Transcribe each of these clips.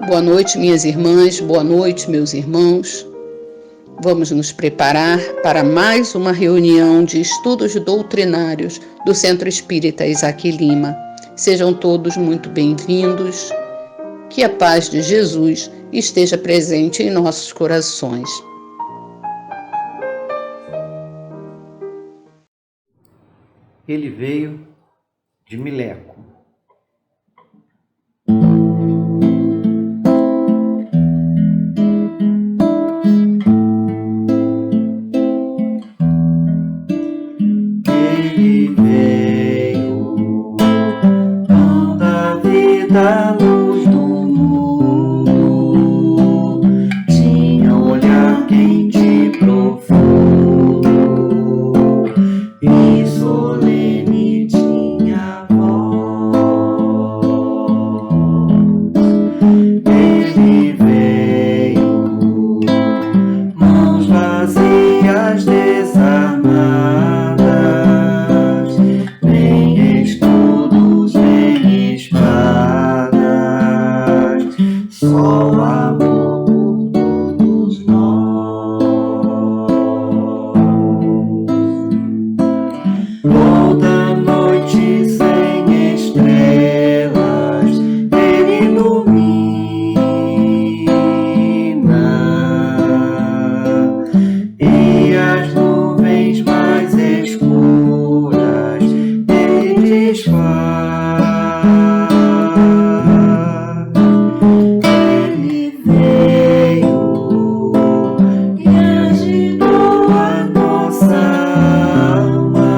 Boa noite, minhas irmãs, boa noite, meus irmãos. Vamos nos preparar para mais uma reunião de estudos doutrinários do Centro Espírita Isaac Lima. Sejam todos muito bem-vindos. Que a paz de Jesus esteja presente em nossos corações. Ele veio de Mileco. Ele veio, pão da vida, luz do mundo, tinha olhar quente e profundo, e solene tinha voz. Ele veio, mãos vazias, desarmadas, nem escudos, nem espadas, só amor por todos nós. Toda noite sem estrelas, ele ilumina, e as nuvens mais escuras ele desfaz. Ele veio e agitou a nossa alma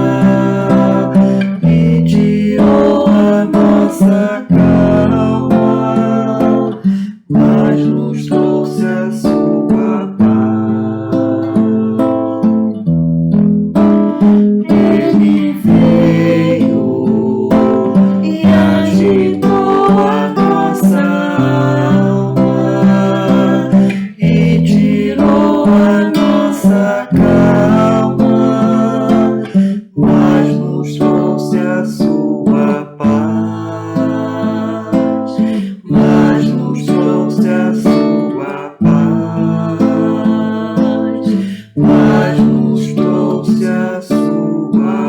e tirou a nossa calma, mas nos trouxe a sua paz. Ele veio e agitou a nossa alma e tirou a nossa calma, mas nos trouxe a sua paz, mas nos trouxe a sua paz, mas nos trouxe a sua paz.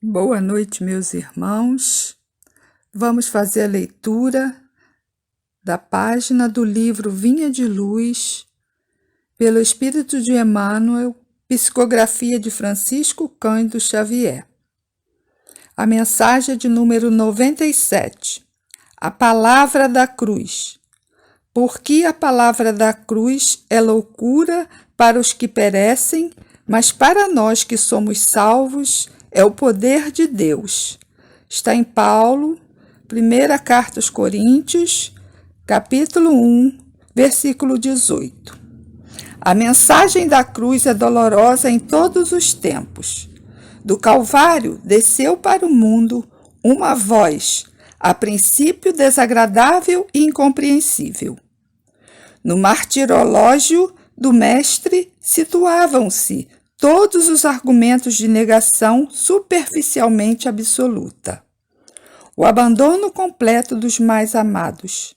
Boa noite, meus irmãos. Vamos fazer a leitura da página do livro Vinha de Luz, pelo Espírito de Emmanuel, psicografia de Francisco Cândido Xavier. A mensagem de número 97. A palavra da cruz. Porque a palavra da cruz é loucura para os que perecem, mas para nós que somos salvos é o poder de Deus. Está em Paulo, primeira carta aos Coríntios, capítulo 1, versículo 18. A mensagem da cruz é dolorosa em todos os tempos. Do Calvário desceu para o mundo uma voz, a princípio desagradável e incompreensível. No martirológio do Mestre situavam-se todos os argumentos de negação superficialmente absoluta. O abandono completo dos mais amados,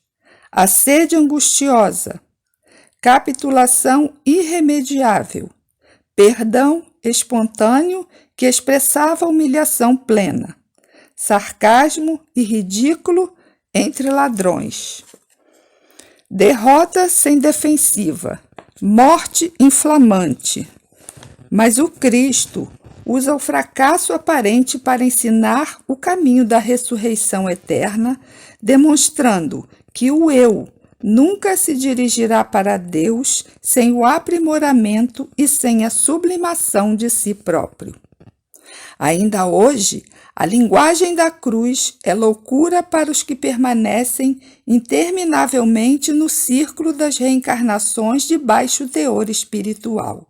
a sede angustiosa, capitulação irremediável, perdão espontâneo que expressava humilhação plena, sarcasmo e ridículo entre ladrões, derrota sem defensiva, morte inflamante. Mas o Cristo usa o fracasso aparente para ensinar o caminho da ressurreição eterna, demonstrando que o eu nunca se dirigirá para Deus sem o aprimoramento e sem a sublimação de si próprio. Ainda hoje, a linguagem da cruz é loucura para os que permanecem interminavelmente no círculo das reencarnações de baixo teor espiritual.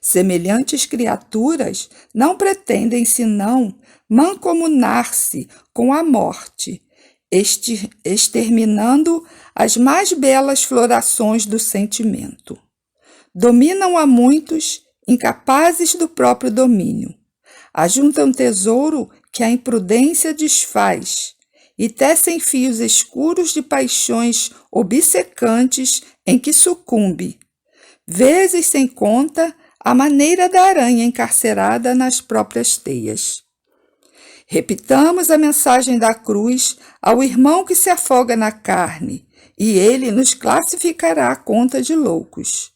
Semelhantes criaturas não pretendem senão mancomunar-se com a morte exterminando as mais belas florações do sentimento. Dominam a muitos, incapazes do próprio domínio. Ajuntam tesouro que a imprudência desfaz e tecem fios escuros de paixões obcecantes em que sucumbe, vezes sem conta, à maneira da aranha encarcerada nas próprias teias. Repitamos a mensagem da cruz ao irmão que se afoga na carne, e ele nos classificará à conta de loucos.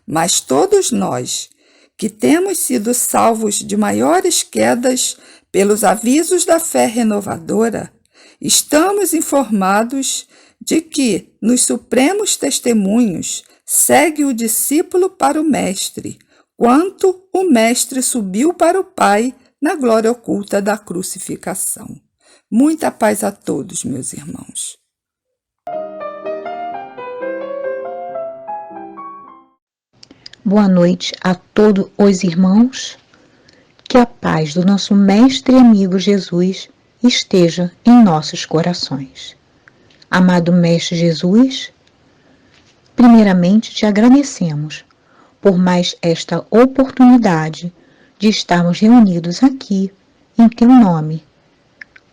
Mas todos nós, que temos sido salvos de maiores quedas pelos avisos da fé renovadora, estamos informados de que, nos supremos testemunhos, segue o discípulo para o Mestre, quanto o Mestre subiu para o Pai na glória oculta da crucificação. Muita paz a todos, meus irmãos. Boa noite a todos os irmãos. Que a paz do nosso Mestre e amigo Jesus esteja em nossos corações. Amado Mestre Jesus, primeiramente te agradecemos por mais esta oportunidade de estarmos reunidos aqui em teu nome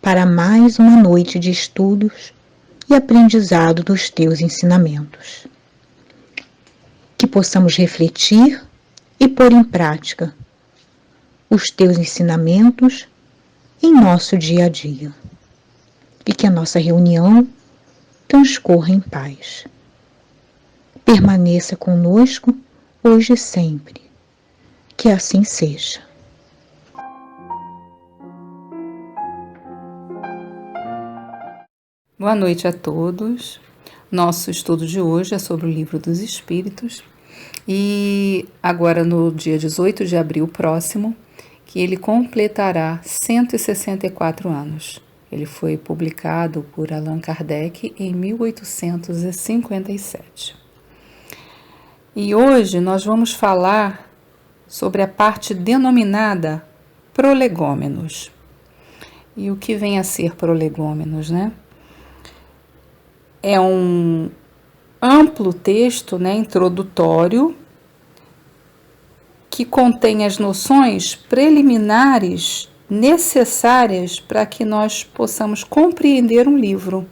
para mais uma noite de estudos e aprendizado dos teus ensinamentos. Que possamos refletir e pôr em prática os teus ensinamentos em nosso dia a dia. E que a nossa reunião transcorra em paz. Permaneça conosco hoje e sempre. Que assim seja. Boa noite a todos. Nosso estudo de hoje é sobre o Livro dos Espíritos e agora no dia 18 de abril próximo, que ele completará 164 anos. Ele foi publicado por Allan Kardec em 1857. E hoje nós vamos falar sobre a parte denominada prolegômenos. E o que vem a ser prolegômenos, né? É um amplo texto, introdutório, que contém as noções preliminares necessárias para que nós possamos compreender um livro.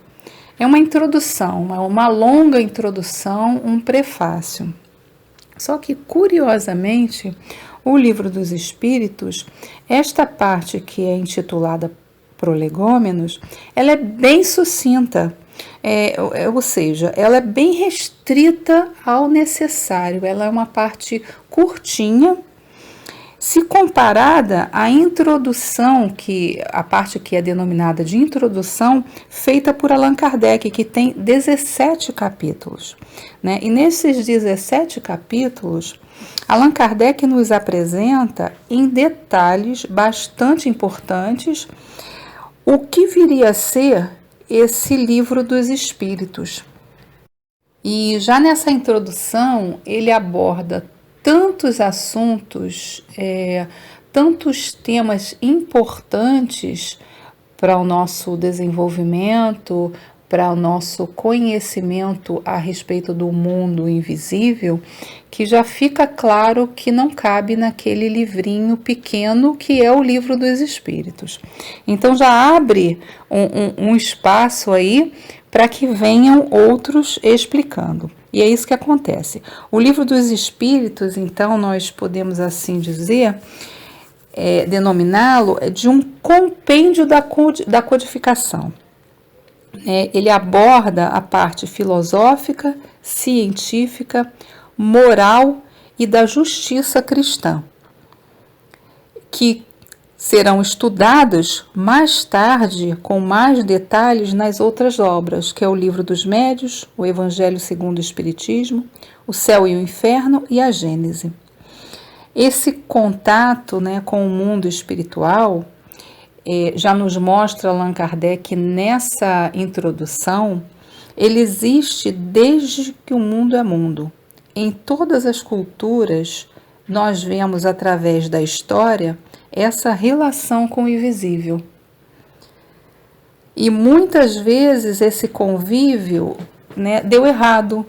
É uma introdução, uma longa introdução, um prefácio. Só que, curiosamente, o Livro dos Espíritos, esta parte que é intitulada Prolegômenos, ela é bem sucinta. Ou seja, ela é bem restrita ao necessário, ela é uma parte curtinha, se comparada à introdução, a parte que é denominada de introdução, feita por Allan Kardec, que tem 17 capítulos. E nesses 17 capítulos, Allan Kardec nos apresenta em detalhes bastante importantes o que viria a ser esse Livro dos Espíritos. E já nessa introdução, ele aborda tantos assuntos, tantos temas importantes para o nosso desenvolvimento, para o nosso conhecimento a respeito do mundo invisível, que já fica claro que não cabe naquele livrinho pequeno que é o Livro dos Espíritos. Então já abre um espaço aí para que venham outros explicando. E é isso que acontece. O Livro dos Espíritos, então, nós podemos assim dizer, denominá-lo de um compêndio da codificação. Ele aborda a parte filosófica, científica, moral e da justiça cristã, que serão estudados mais tarde com mais detalhes nas outras obras, que é o Livro dos Médiuns, o Evangelho segundo o Espiritismo, o Céu e o Inferno e a Gênese. Esse contato, com o mundo espiritual já nos mostra Allan Kardec nessa introdução, ele existe desde que o mundo é mundo. Em todas as culturas, nós vemos através da história essa relação com o invisível. E muitas vezes esse convívio, né, deu errado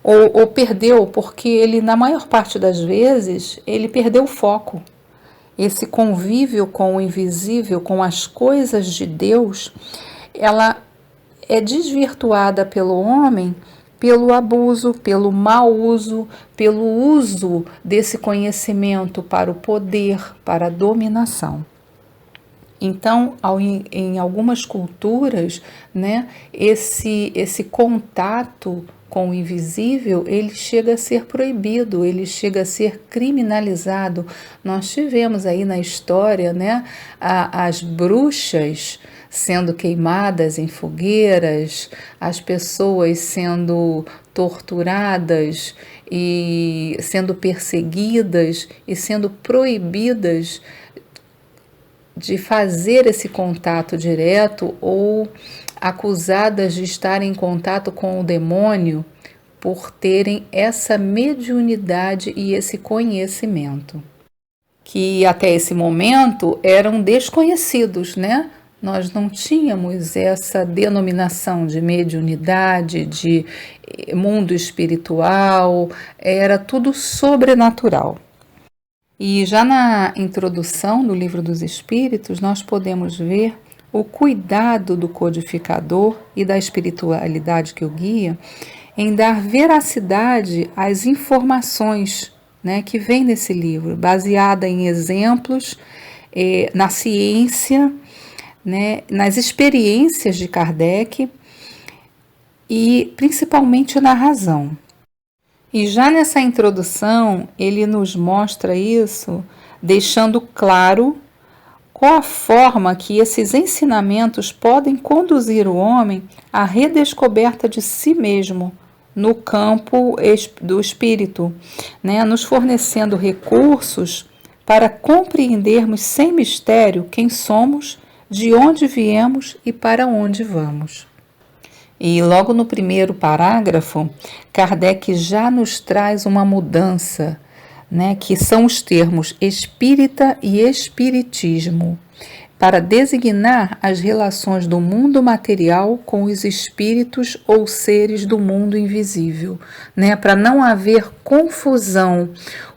ou perdeu, porque ele, na maior parte das vezes, ele perdeu o foco. Esse convívio com o invisível, com as coisas de Deus, ela é desvirtuada pelo homem pelo abuso, pelo mau uso, pelo uso desse conhecimento para o poder, para a dominação. Então, em algumas culturas, né, esse contato com o invisível, ele chega a ser proibido, ele chega a ser criminalizado. Nós tivemos aí na história, né, as bruxas sendo queimadas em fogueiras, as pessoas sendo torturadas e sendo perseguidas e sendo proibidas de fazer esse contato direto ou acusadas de estar em contato com o demônio por terem essa mediunidade e esse conhecimento, que até esse momento eram desconhecidos, né? Nós não tínhamos essa denominação de mediunidade, de mundo espiritual, era tudo sobrenatural. E já na introdução do Livro dos Espíritos, nós podemos ver o cuidado do codificador e da espiritualidade que o guia em dar veracidade às informações, né, que vem nesse livro, baseada em exemplos, na ciência, né, nas experiências de Kardec e principalmente na razão. E já nessa introdução, ele nos mostra isso, deixando claro qual a forma que esses ensinamentos podem conduzir o homem à redescoberta de si mesmo no campo do espírito, né? Nos fornecendo recursos para compreendermos sem mistério quem somos, de onde viemos e para onde vamos. E logo no primeiro parágrafo, Kardec já nos traz uma mudança, né, que são os termos espírita e espiritismo, para designar as relações do mundo material com os espíritos ou seres do mundo invisível, né, para não haver confusão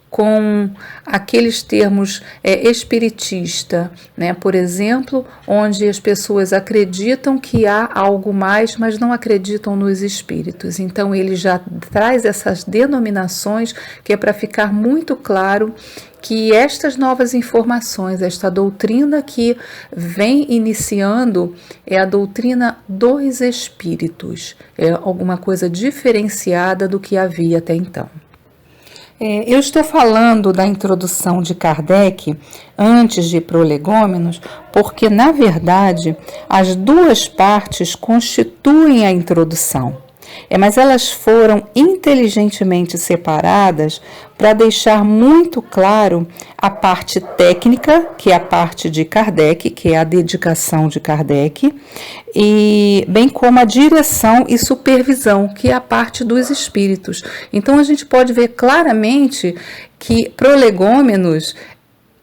com aqueles termos espiritista, né? Por exemplo, onde as pessoas acreditam que há algo mais, mas não acreditam nos espíritos. Então, ele já traz essas denominações que é para ficar muito claro que estas novas informações, esta doutrina que vem iniciando é a doutrina dos espíritos, é alguma coisa diferenciada do que havia até então. Eu estou falando da introdução de Kardec antes de Prolegômenos, porque, na verdade, as duas partes constituem a introdução. Mas elas foram inteligentemente separadas para deixar muito claro a parte técnica, que é a parte de Kardec, que é a dedicação de Kardec, e bem como a direção e supervisão, que é a parte dos espíritos. Então a gente pode ver claramente que Prolegômenos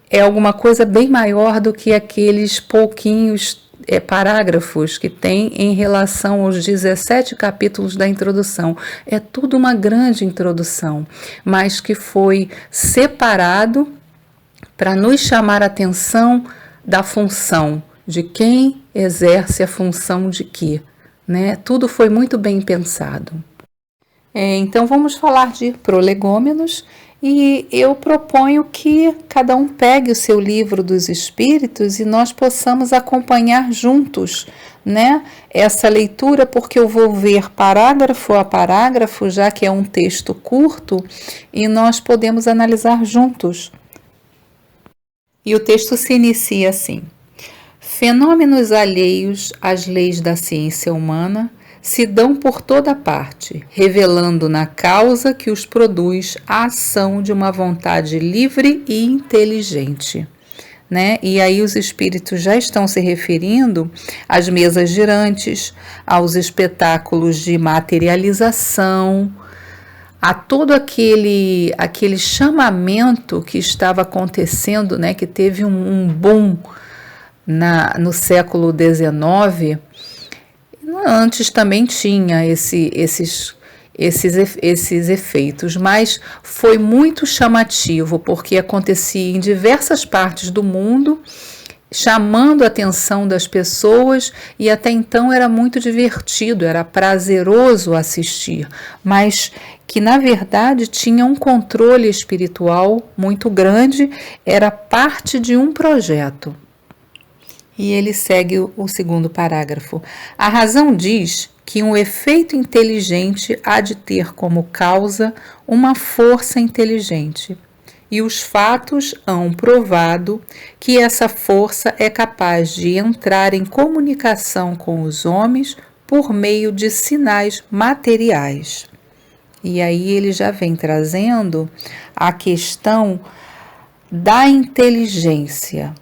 é alguma coisa bem maior do que aqueles pouquinhos parágrafos que tem em relação aos 17 capítulos da introdução. É tudo uma grande introdução, mas que foi separado para nos chamar a atenção da função, de quem exerce a função de quê, né? Tudo foi muito bem pensado. Então vamos falar de Prolegômenos. E eu proponho que cada um pegue o seu livro dos Espíritos e nós possamos acompanhar juntos, né, essa leitura, porque eu vou ver parágrafo a parágrafo, já que é um texto curto, e nós podemos analisar juntos. E o texto se inicia assim: fenômenos alheios às leis da ciência humana se dão por toda parte, revelando na causa que os produz a ação de uma vontade livre e inteligente. Né? E aí os espíritos já estão se referindo às mesas girantes, aos espetáculos de materialização, a todo aquele chamamento que estava acontecendo, né? Que teve um boom no século XIX, antes também tinha esses efeitos, mas foi muito chamativo, porque acontecia em diversas partes do mundo, chamando a atenção das pessoas, e até então era muito divertido, era prazeroso assistir, mas que na verdade tinha um controle espiritual muito grande, era parte de um projeto. E ele segue o segundo parágrafo. A razão diz que um efeito inteligente há de ter como causa uma força inteligente, e os fatos hão provado que essa força é capaz de entrar em comunicação com os homens por meio de sinais materiais. E aí ele já vem trazendo a questão da inteligência,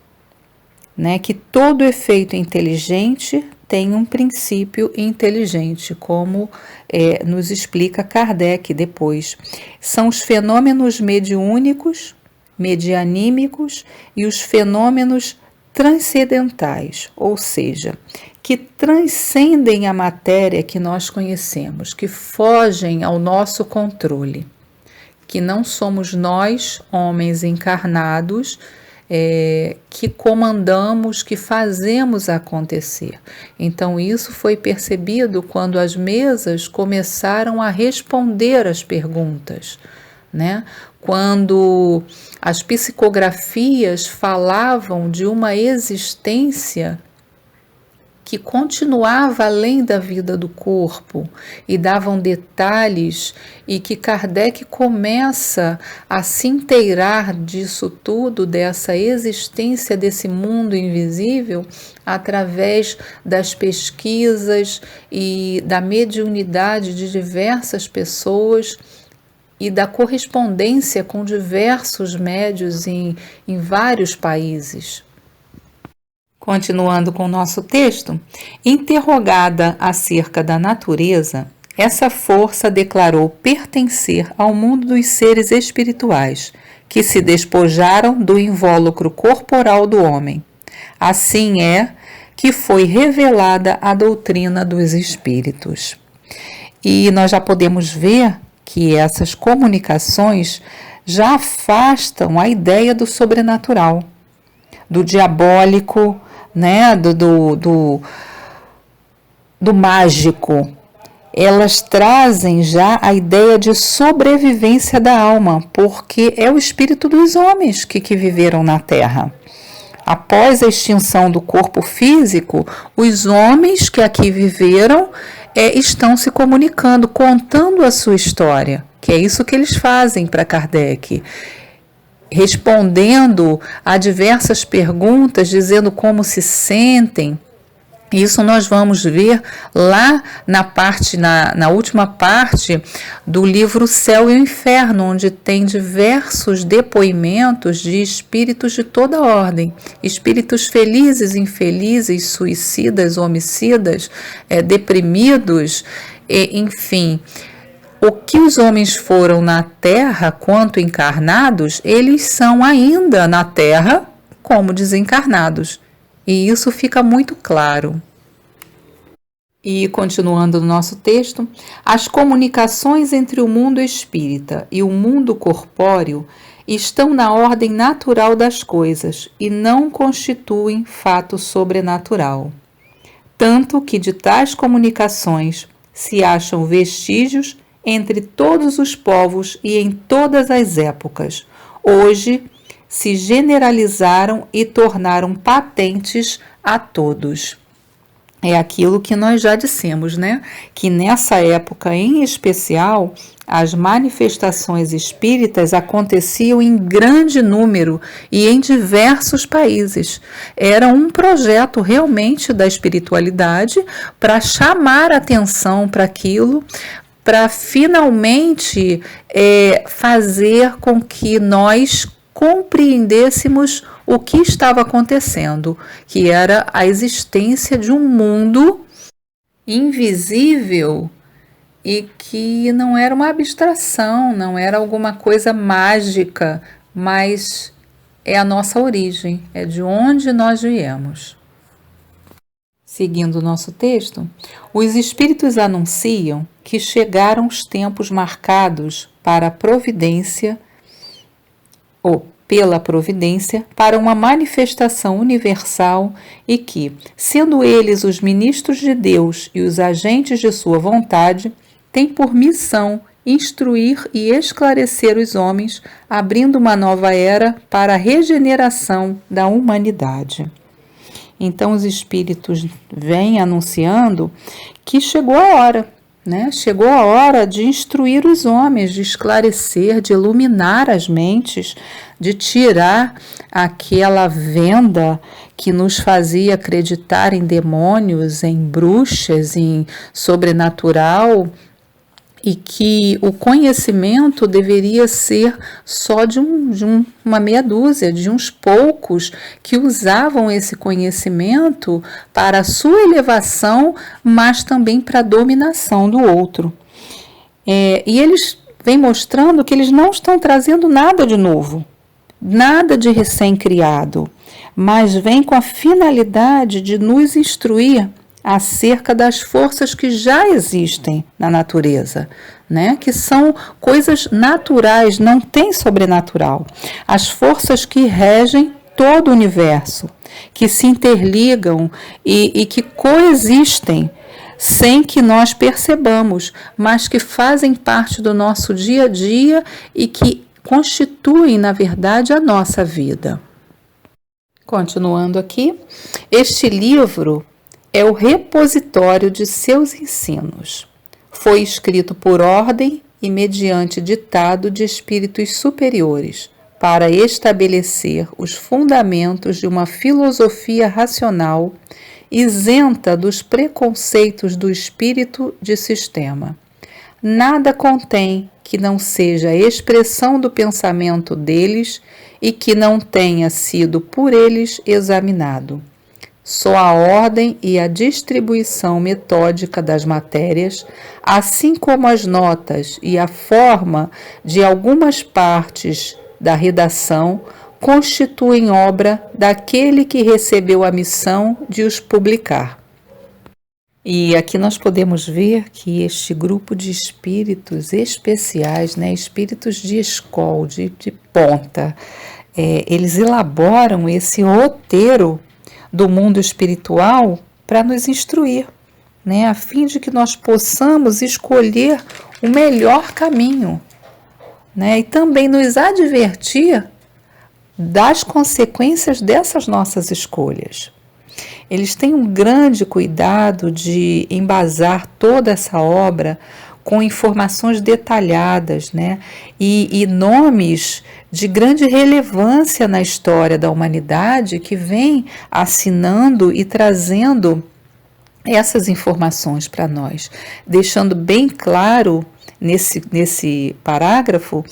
né? Que todo efeito inteligente tem um princípio inteligente, como nos explica Kardec depois. São os fenômenos mediúnicos, medianímicos e os fenômenos transcendentais, ou seja, que transcendem a matéria que nós conhecemos, que fogem ao nosso controle, que não somos nós, homens encarnados, que comandamos, que fazemos acontecer. Então isso foi percebido quando as mesas começaram a responder as perguntas, né? Quando as psicografias falavam de uma existência que continuava além da vida do corpo e davam detalhes, e que Kardec começa a se inteirar disso tudo, dessa existência desse mundo invisível, através das pesquisas e da mediunidade de diversas pessoas e da correspondência com diversos médiuns em vários países. Continuando com o nosso texto, interrogada acerca da natureza, essa força declarou pertencer ao mundo dos seres espirituais, que se despojaram do invólucro corporal do homem. Assim é que foi revelada a doutrina dos espíritos. E nós já podemos ver que essas comunicações já afastam a ideia do sobrenatural, do diabólico, né, do mágico. Elas trazem já a ideia de sobrevivência da alma, porque é o espírito dos homens que viveram na Terra. Após a extinção do corpo físico, os homens que aqui viveram estão se comunicando, contando a sua história, que é isso que eles fazem para Kardec, respondendo a diversas perguntas, dizendo como se sentem. Isso nós vamos ver lá na última parte do livro Céu e o Inferno, onde tem diversos depoimentos de espíritos de toda ordem, espíritos felizes, infelizes, suicidas, homicidas, deprimidos, enfim. O que os homens foram na Terra, quanto encarnados, eles são ainda na Terra como desencarnados. E isso fica muito claro. E continuando no nosso texto, as comunicações entre o mundo espírita e o mundo corpóreo estão na ordem natural das coisas e não constituem fato sobrenatural. Tanto que de tais comunicações se acham vestígios entre todos os povos e em todas as épocas. Hoje se generalizaram e tornaram patentes a todos. É aquilo que nós já dissemos, né? Que nessa época em especial, as manifestações espíritas aconteciam em grande número e em diversos países. Era um projeto realmente da espiritualidade para chamar atenção para aquilo, para finalmente fazer com que nós compreendêssemos o que estava acontecendo, que era a existência de um mundo invisível e que não era uma abstração, não era alguma coisa mágica, mas é a nossa origem, é de onde nós viemos. Seguindo o nosso texto, os espíritos anunciam que chegaram os tempos marcados para a providência ou pela providência para uma manifestação universal e que, sendo eles os ministros de Deus e os agentes de sua vontade, têm por missão instruir e esclarecer os homens, abrindo uma nova era para a regeneração da humanidade. Então os espíritos vêm anunciando que chegou a hora, né? Chegou a hora de instruir os homens, de esclarecer, de iluminar as mentes, de tirar aquela venda que nos fazia acreditar em demônios, em bruxas, em sobrenatural, e que o conhecimento deveria ser só de uma meia dúzia, de uns poucos que usavam esse conhecimento para a sua elevação, mas também para a dominação do outro. E eles vêm mostrando que eles não estão trazendo nada de novo, nada de recém-criado, mas vêm com a finalidade de nos instruir acerca das forças que já existem na natureza, né? Que são coisas naturais, não tem sobrenatural. As forças que regem todo o universo, que se interligam e que coexistem sem que nós percebamos, mas que fazem parte do nosso dia a dia e que constituem, na verdade, a nossa vida. Continuando aqui, este livro é o repositório de seus ensinos. Foi escrito por ordem e mediante ditado de espíritos superiores, para estabelecer os fundamentos de uma filosofia racional, isenta dos preconceitos do espírito de sistema. Nada contém que não seja a expressão do pensamento deles e que não tenha sido por eles examinado. Só a ordem e a distribuição metódica das matérias, assim como as notas e a forma de algumas partes da redação, constituem obra daquele que recebeu a missão de os publicar. E aqui nós podemos ver que este grupo de espíritos especiais, né, espíritos de escola, de ponta, eles elaboram esse roteiro do mundo espiritual para nos instruir, né, a fim de que nós possamos escolher o melhor caminho, né, e também nos advertir das consequências dessas nossas escolhas. Eles têm um grande cuidado de embasar toda essa obra com informações detalhadas, né? E nomes de grande relevância na história da humanidade que vêm assinando e trazendo essas informações para nós, deixando bem claro nesse parágrafo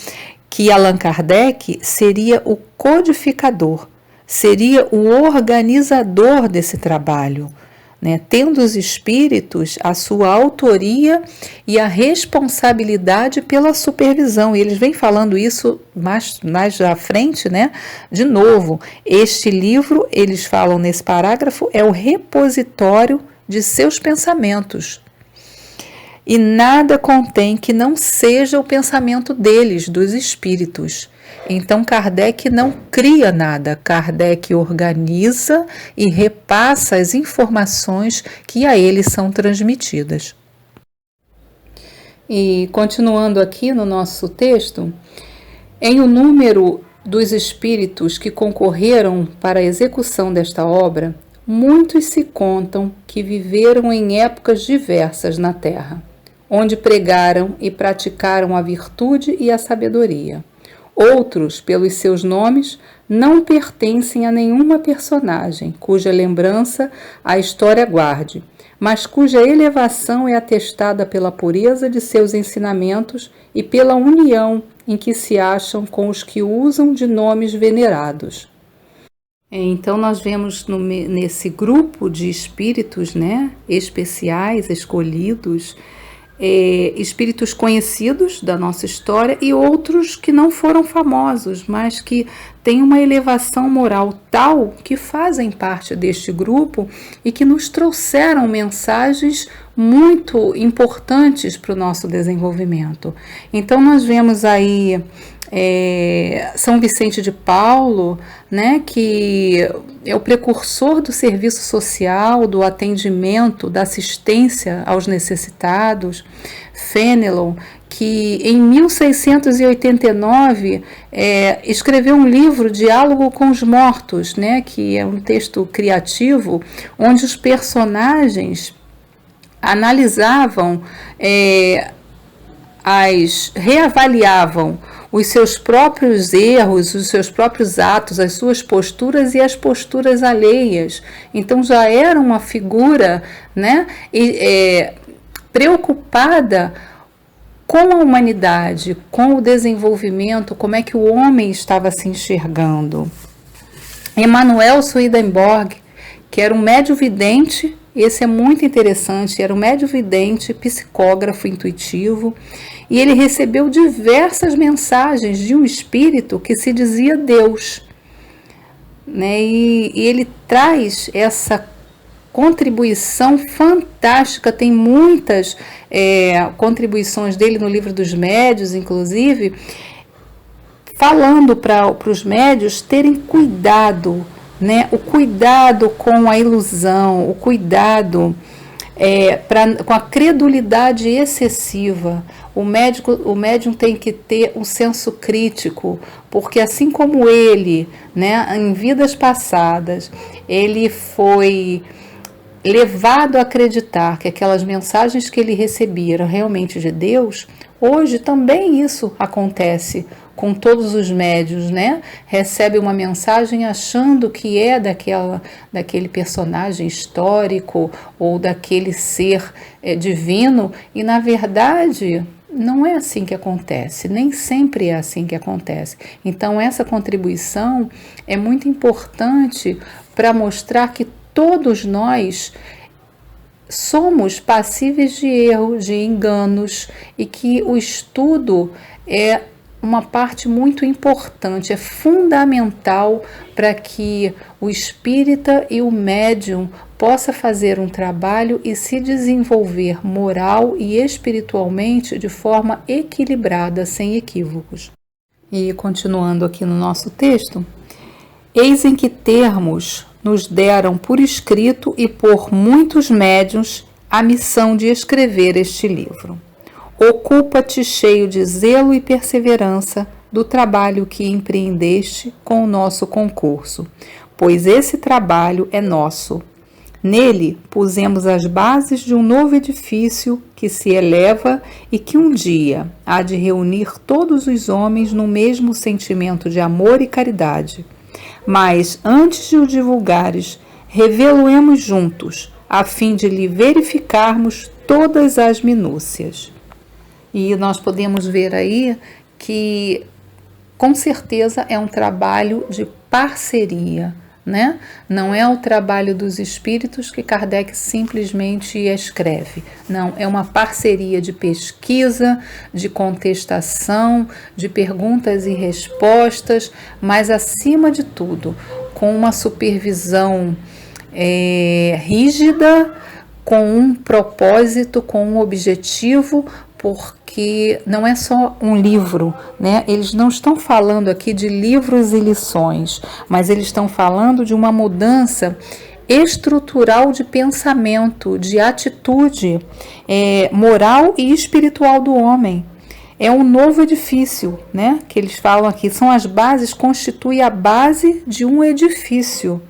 que Allan Kardec seria o codificador, seria o organizador desse trabalho, né? Tendo os espíritos a sua autoria e a responsabilidade pela supervisão. E eles vêm falando isso mais à frente, né? De novo, este livro, eles falam nesse parágrafo, é o repositório de seus pensamentos. E nada contém que não seja o pensamento deles, dos espíritos. Então Kardec não cria nada, Kardec organiza e repassa as informações que a ele são transmitidas. E continuando aqui no nosso texto, em o número dos espíritos que concorreram para a execução desta obra, muitos se contam que viveram em épocas diversas na Terra, onde pregaram e praticaram a virtude e a sabedoria. Outros, pelos seus nomes, não pertencem a nenhuma personagem, cuja lembrança a história guarde, mas cuja elevação é atestada pela pureza de seus ensinamentos e pela união em que se acham com os que usam de nomes venerados. Então nós vemos nesse grupo de espíritos, né, especiais, escolhidos, espíritos conhecidos da nossa história e outros que não foram famosos, mas que têm uma elevação moral tal que fazem parte deste grupo e que nos trouxeram mensagens muito importantes para o nosso desenvolvimento. Então nós vemos aí São Vicente de Paulo, né, que é o precursor do serviço social, do atendimento, da assistência aos necessitados. Fénelon, que em 1689 escreveu um livro, Diálogo com os Mortos, né, que é um texto criativo, onde os personagens analisavam, reavaliavam os seus próprios erros, os seus próprios atos, as suas posturas e as posturas alheias. Então já era uma figura, né, preocupada com a humanidade, com o desenvolvimento, como é que o homem estava se enxergando. Emanuel Swedenborg, que era um médium vidente, esse é muito interessante, era um médium vidente, psicógrafo intuitivo, e ele recebeu diversas mensagens de um espírito que se dizia Deus, né? E ele traz essa contribuição fantástica, tem muitas contribuições dele no Livro dos Médiuns, inclusive, falando para os médiuns terem cuidado, né? O cuidado com a ilusão, o cuidado com a credulidade excessiva. O médium tem que ter um senso crítico, porque assim como ele, né, em vidas passadas, ele foi levado a acreditar que aquelas mensagens que ele recebia eram realmente de Deus, hoje também isso acontece com todos os médiuns, né? Recebe uma mensagem achando que é daquele personagem histórico ou daquele ser divino, e na verdade não é assim que acontece, nem sempre é assim que acontece. Então essa contribuição é muito importante para mostrar que todos nós somos passíveis de erro, de enganos, e que o estudo é uma parte muito importante, é fundamental para que o espírita e o médium possa fazer um trabalho e se desenvolver moral e espiritualmente de forma equilibrada, sem equívocos. E continuando aqui no nosso texto, eis em que termos nos deram por escrito e por muitos médiuns a missão de escrever este livro. Ocupa-te, cheio de zelo e perseverança, do trabalho que empreendeste com o nosso concurso, pois esse trabalho é nosso. Nele pusemos as bases de um novo edifício que se eleva e que um dia há de reunir todos os homens no mesmo sentimento de amor e caridade. Mas, antes de o divulgares, revelo-emos juntos, a fim de lhe verificarmos todas as minúcias. E nós podemos ver aí que, com certeza, é um trabalho de parceria, né? Não é o trabalho dos espíritos que Kardec simplesmente escreve. Não, é uma parceria de pesquisa, de contestação, de perguntas e respostas, mas, acima de tudo, com uma supervisão rígida, com um propósito, com um objetivo, porque não é só um livro, né? Eles não estão falando aqui de livros e lições, mas eles estão falando de uma mudança estrutural de pensamento, de atitude moral e espiritual do homem. É um novo edifício, né? Que eles falam aqui, são as bases, constitui a base de um edifício.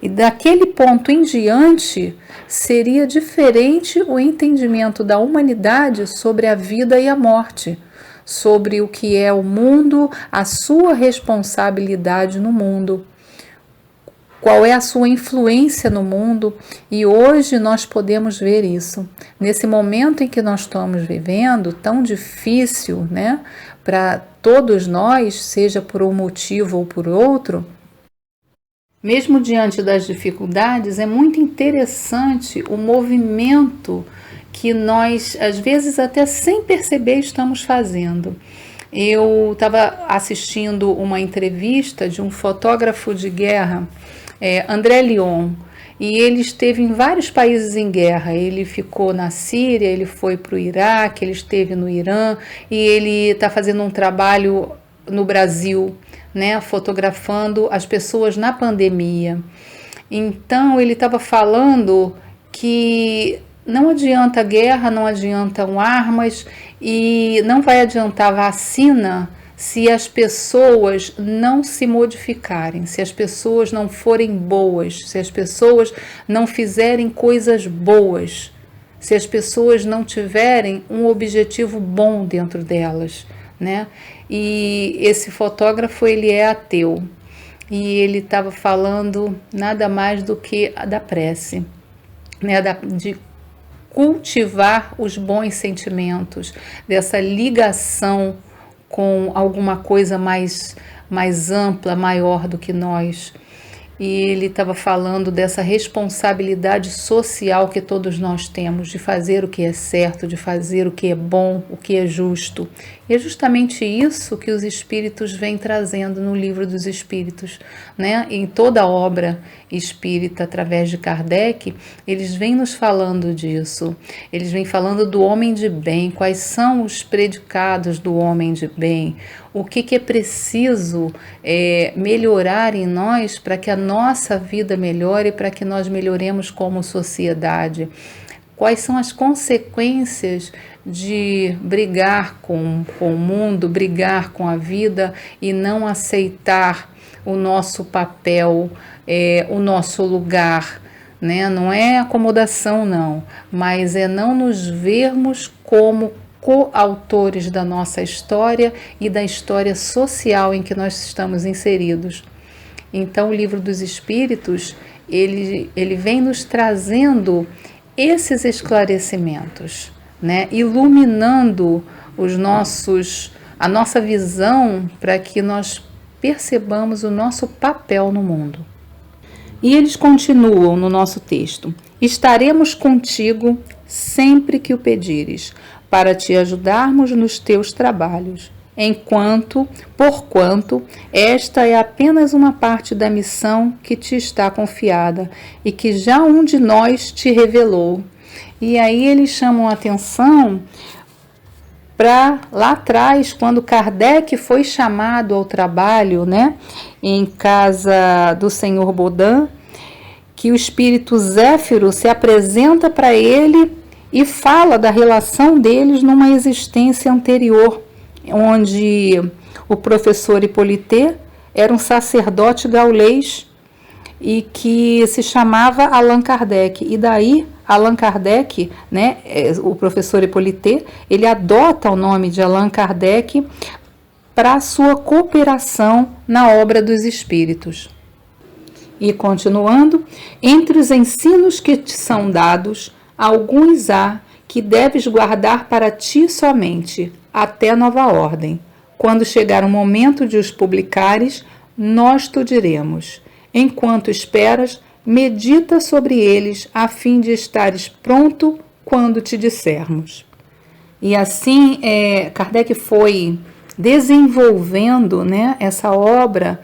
E daquele ponto em diante, seria diferente o entendimento da humanidade sobre a vida e a morte, sobre o que é o mundo, a sua responsabilidade no mundo, qual é a sua influência no mundo. E hoje nós podemos ver isso. Nesse momento em que nós estamos vivendo, tão difícil, né, para todos nós, seja por um motivo ou por outro, mesmo diante das dificuldades, é muito interessante o movimento que nós, às vezes, até sem perceber, estamos fazendo. Eu estava assistindo uma entrevista de um fotógrafo de guerra, André Lyon, e ele esteve em vários países em guerra. Ele ficou na Síria, ele foi para o Iraque, ele esteve no Irã, e ele está fazendo um trabalho no Brasil, né, fotografando as pessoas na pandemia. Então ele estava falando que não adianta guerra, não adiantam armas e não vai adiantar vacina se as pessoas não se modificarem, se as pessoas não forem boas, se as pessoas não fizerem coisas boas, se as pessoas não tiverem um objetivo bom dentro delas, né? E esse fotógrafo, ele é ateu, e ele estava falando nada mais do que da prece, né? De cultivar os bons sentimentos, dessa ligação com alguma coisa mais ampla, maior do que nós. E ele estava falando dessa responsabilidade social que todos nós temos, de fazer o que é certo, de fazer o que é bom, o que é justo. E é justamente isso que os Espíritos vêm trazendo no Livro dos Espíritos, né? Em toda a obra espírita, através de Kardec, eles vêm nos falando disso. Eles vêm falando do homem de bem, quais são os predicados do homem de bem, o que é preciso melhorar em nós para que a nossa vida melhore, para que nós melhoremos como sociedade. Quais são as consequências de brigar com o mundo, brigar com a vida e não aceitar o nosso papel, o nosso lugar, né? Não é acomodação, não, mas é não nos vermos como coautores da nossa história e da história social em que nós estamos inseridos. Então, o Livro dos Espíritos, ele vem nos trazendo esses esclarecimentos, né? Iluminando a nossa visão para que nós percebamos o nosso papel no mundo. E eles continuam no nosso texto: estaremos contigo sempre que o pedires, para te ajudarmos nos teus trabalhos, porquanto esta é apenas uma parte da missão que te está confiada e que já um de nós te revelou. E aí eles chamam a atenção para lá atrás, quando Kardec foi chamado ao trabalho, né, em casa do Senhor Bodin, que o espírito Zéfiro se apresenta para ele e fala da relação deles numa existência anterior, onde o professor Hippolyte era um sacerdote gaulês e que se chamava Allan Kardec. E daí Allan Kardec, né, o professor Hippolyte, ele adota o nome de Allan Kardec para a sua cooperação na obra dos espíritos. E continuando, entre os ensinos que te são dados, alguns há que deves guardar para ti somente, até nova ordem. Quando chegar o momento de os publicares, nós te diremos. Enquanto esperas, medita sobre eles, a fim de estares pronto quando te dissermos. E assim, Kardec foi desenvolvendo, né, essa obra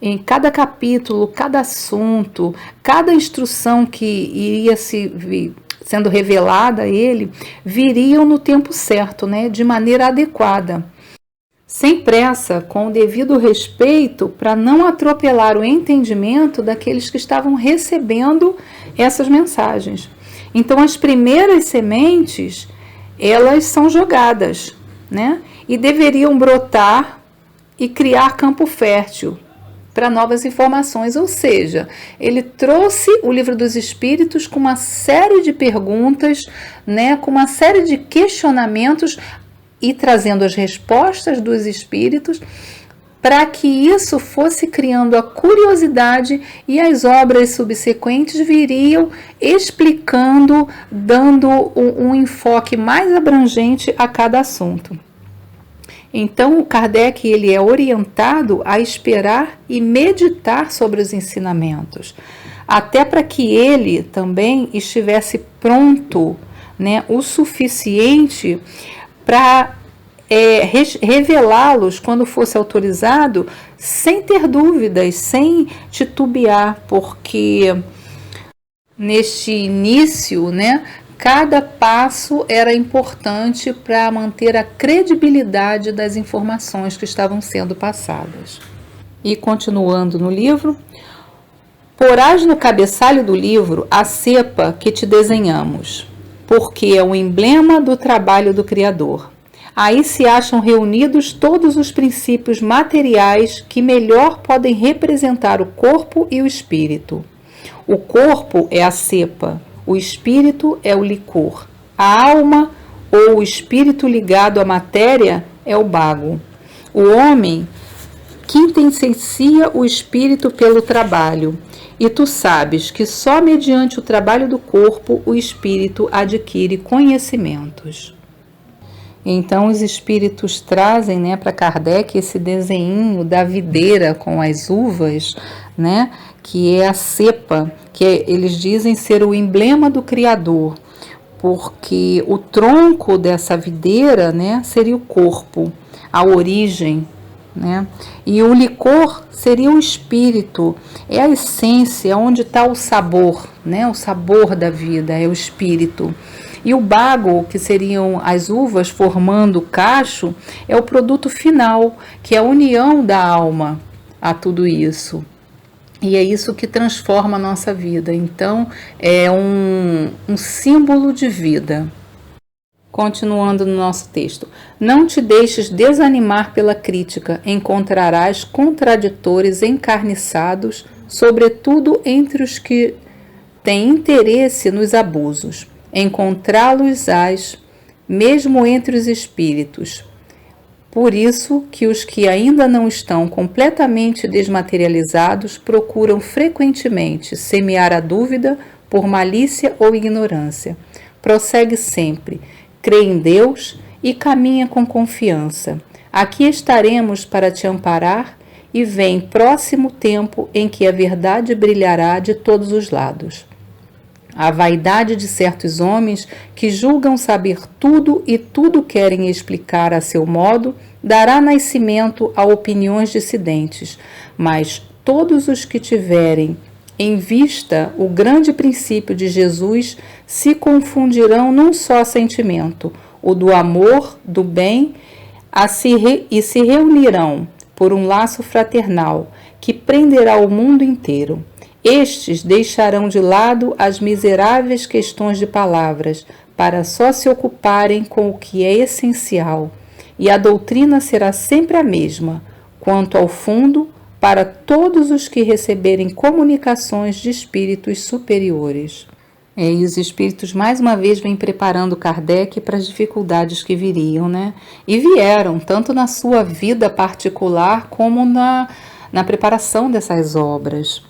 em cada capítulo, cada assunto, cada instrução que iria sendo revelada a ele, viriam no tempo certo, né, de maneira adequada, sem pressa, com o devido respeito, para não atropelar o entendimento daqueles que estavam recebendo essas mensagens. Então, as primeiras sementes, elas são jogadas, né, e deveriam brotar e criar campo fértil para novas informações, ou seja, ele trouxe o Livro dos Espíritos com uma série de perguntas, né, com uma série de questionamentos e trazendo as respostas dos Espíritos para que isso fosse criando a curiosidade, e as obras subsequentes viriam explicando, dando um enfoque mais abrangente a cada assunto. Então, o Kardec, ele é orientado a esperar e meditar sobre os ensinamentos, até para que ele também estivesse pronto né, o suficiente para revelá-los quando fosse autorizado, sem ter dúvidas, sem titubear, porque neste início, né, cada passo era importante para manter a credibilidade das informações que estavam sendo passadas. E continuando no livro, porás no cabeçalho do livro a cepa que te desenhamos, porque é o emblema do trabalho do Criador. Aí se acham reunidos todos os princípios materiais que melhor podem representar o corpo e o espírito. O corpo é a cepa, o espírito é o licor. A alma ou o espírito ligado à matéria é o bago. O homem quintessencia o espírito pelo trabalho, e tu sabes que só mediante o trabalho do corpo o espírito adquire conhecimentos. Então os espíritos trazem, né, para Kardec esse desenho da videira com as uvas, né, que é a cepa, que eles dizem ser o emblema do Criador, porque o tronco dessa videira, né, seria o corpo, a origem, né, e o licor seria o espírito, é a essência, onde está o sabor, né, o sabor da vida, é o espírito. E o bago, que seriam as uvas formando o cacho, é o produto final, que é a união da alma a tudo isso. E é isso que transforma a nossa vida. Então, é um símbolo de vida. Continuando no nosso texto. Não te deixes desanimar pela crítica, encontrarás contraditores encarniçados, sobretudo entre os que têm interesse nos abusos. Encontrá-los-ás, mesmo entre os espíritos. Por isso que os que ainda não estão completamente desmaterializados procuram frequentemente semear a dúvida por malícia ou ignorância. Prossegue sempre, crê em Deus e caminha com confiança. Aqui estaremos para te amparar e vem próximo tempo em que a verdade brilhará de todos os lados. A vaidade de certos homens que julgam saber tudo e tudo querem explicar a seu modo dará nascimento a opiniões dissidentes, mas todos os que tiverem em vista o grande princípio de Jesus se confundirão num só sentimento, o do amor, do bem, e se reunirão por um laço fraternal que prenderá o mundo inteiro. Estes deixarão de lado as miseráveis questões de palavras para só se ocuparem com o que é essencial, e a doutrina será sempre a mesma, quanto ao fundo, para todos os que receberem comunicações de espíritos superiores. E os espíritos mais uma vez vêm preparando Kardec para as dificuldades que viriam, né? E vieram, tanto na sua vida particular como na preparação dessas obras.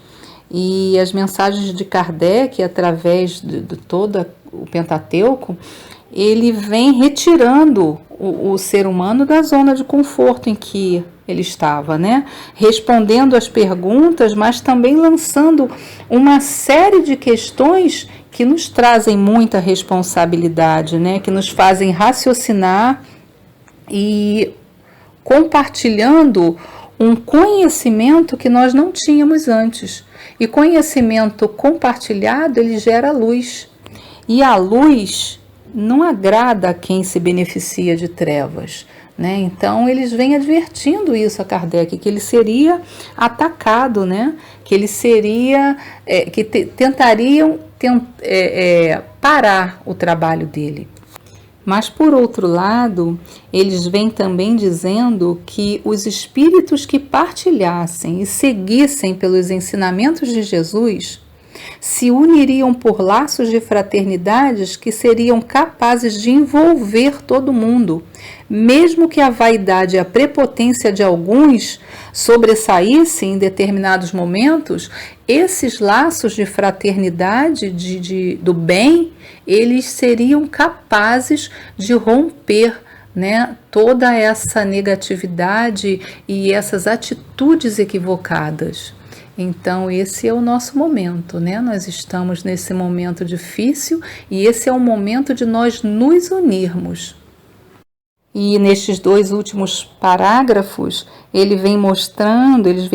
E as mensagens de Kardec, através de todo o Pentateuco, ele vem retirando o ser humano da zona de conforto em que ele estava, né? Respondendo às perguntas, mas também lançando uma série de questões que nos trazem muita responsabilidade, né? Que nos fazem raciocinar e compartilhando um conhecimento que nós não tínhamos antes. E conhecimento compartilhado, ele gera luz. E a luz não agrada a quem se beneficia de trevas, né? Então, eles vêm advertindo isso a Kardec, que ele seria atacado, né? Que ele seria, tentariam parar o trabalho dele. Mas, por outro lado, eles vêm também dizendo que os espíritos que partilhassem e seguissem pelos ensinamentos de Jesus se uniriam por laços de fraternidades que seriam capazes de envolver todo mundo, mesmo que a vaidade e a prepotência de alguns sobressaíssem em determinados momentos. Esses laços de fraternidade, do bem, eles seriam capazes de romper, né, toda essa negatividade e essas atitudes equivocadas. Então esse é o nosso momento, né? Nós estamos nesse momento difícil e esse é o momento de nós nos unirmos. E nestes 2 últimos parágrafos, eles vêm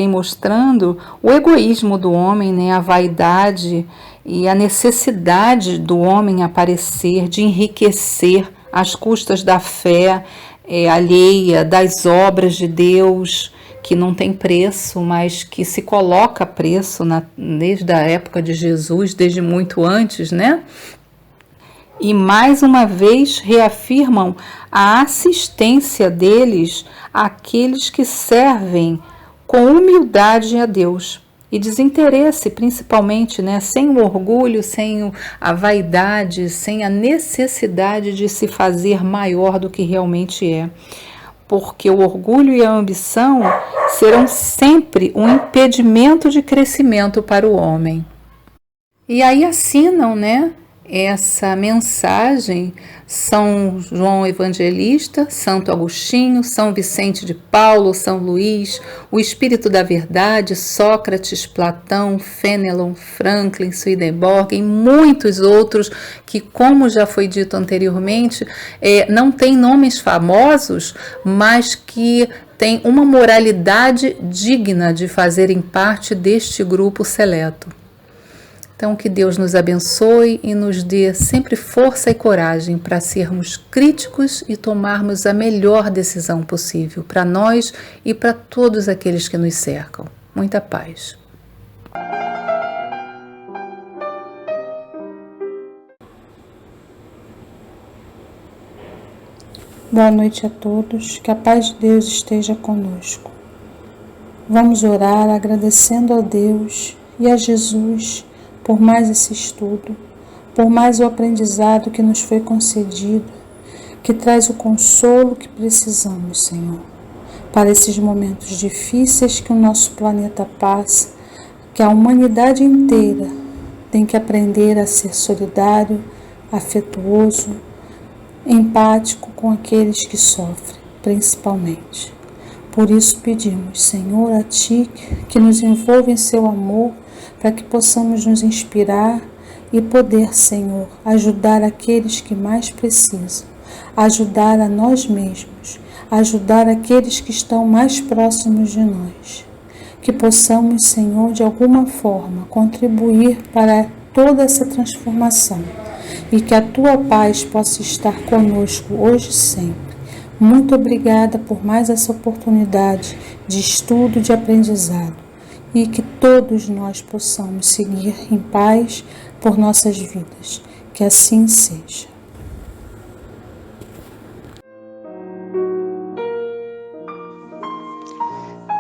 mostrando o egoísmo do homem, né? A vaidade e a necessidade do homem aparecer, de enriquecer às custas da fé alheia, das obras de Deus, que não tem preço, mas que se coloca preço desde a época de Jesus, desde muito antes, né? E mais uma vez reafirmam a assistência deles àqueles que servem com humildade a Deus e desinteresse, principalmente, né? Sem o orgulho, sem a vaidade, sem a necessidade de se fazer maior do que realmente é. Porque o orgulho e a ambição serão sempre um impedimento de crescimento para o homem. E aí assinam, né, essa mensagem São João Evangelista, Santo Agostinho, São Vicente de Paulo, São Luís, o Espírito da Verdade, Sócrates, Platão, Fénelon, Franklin, Swedenborg e muitos outros que, como já foi dito anteriormente, não têm nomes famosos, mas que têm uma moralidade digna de fazerem parte deste grupo seleto. Então, que Deus nos abençoe e nos dê sempre força e coragem para sermos críticos e tomarmos a melhor decisão possível para nós e para todos aqueles que nos cercam. Muita paz. Boa noite a todos, que a paz de Deus esteja conosco. Vamos orar agradecendo a Deus e a Jesus por mais esse estudo, por mais o aprendizado que nos foi concedido, que traz o consolo que precisamos, Senhor, para esses momentos difíceis que o nosso planeta passa, que a humanidade inteira tem que aprender a ser solidário, afetuoso, empático com aqueles que sofrem, principalmente. Por isso pedimos, Senhor, a Ti que nos envolva em Seu amor, para que possamos nos inspirar e poder, Senhor, ajudar aqueles que mais precisam, ajudar a nós mesmos, ajudar aqueles que estão mais próximos de nós. Que possamos, Senhor, de alguma forma contribuir para toda essa transformação e que a Tua paz possa estar conosco hoje e sempre. Muito obrigada por mais essa oportunidade de estudo, de aprendizado. E que todos nós possamos seguir em paz por nossas vidas. Que assim seja.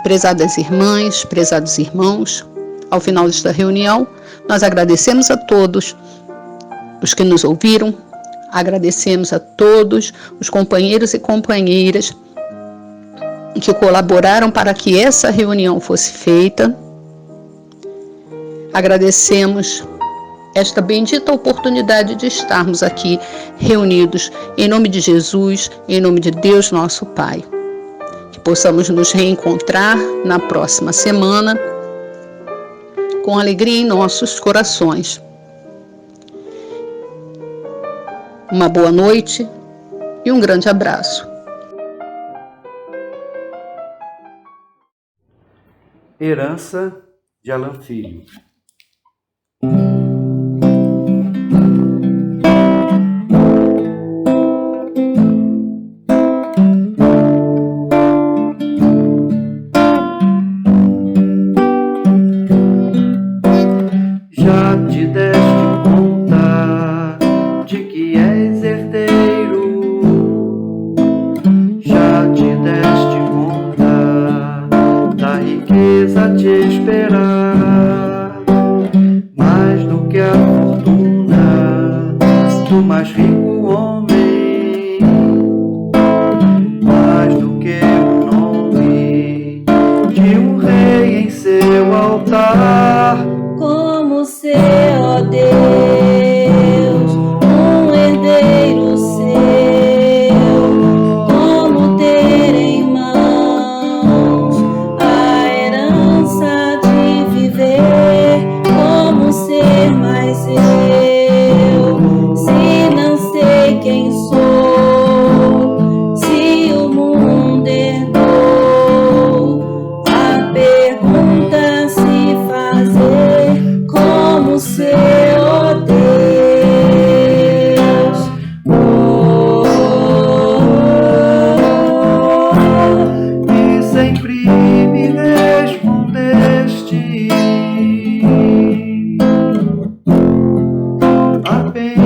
Prezadas irmãs, prezados irmãos, ao final desta reunião, nós agradecemos a todos os que nos ouviram, agradecemos a todos os companheiros e companheiras que colaboraram para que essa reunião fosse feita. Agradecemos esta bendita oportunidade de estarmos aqui reunidos em nome de Jesus, em nome de Deus nosso Pai. Que possamos nos reencontrar na próxima semana com alegria em nossos corações. Uma boa noite e um grande abraço. Herança de Alan Filho. Já te deste conta de que és herdeiro? Já te deste conta da riqueza a te esperar? Mais do que a fortuna do mais rico homem, mais do que o nome de um rei em seu altar. Como ser, ó Deus, um herdeiro seu, como ter em mãos a herança de viver. bem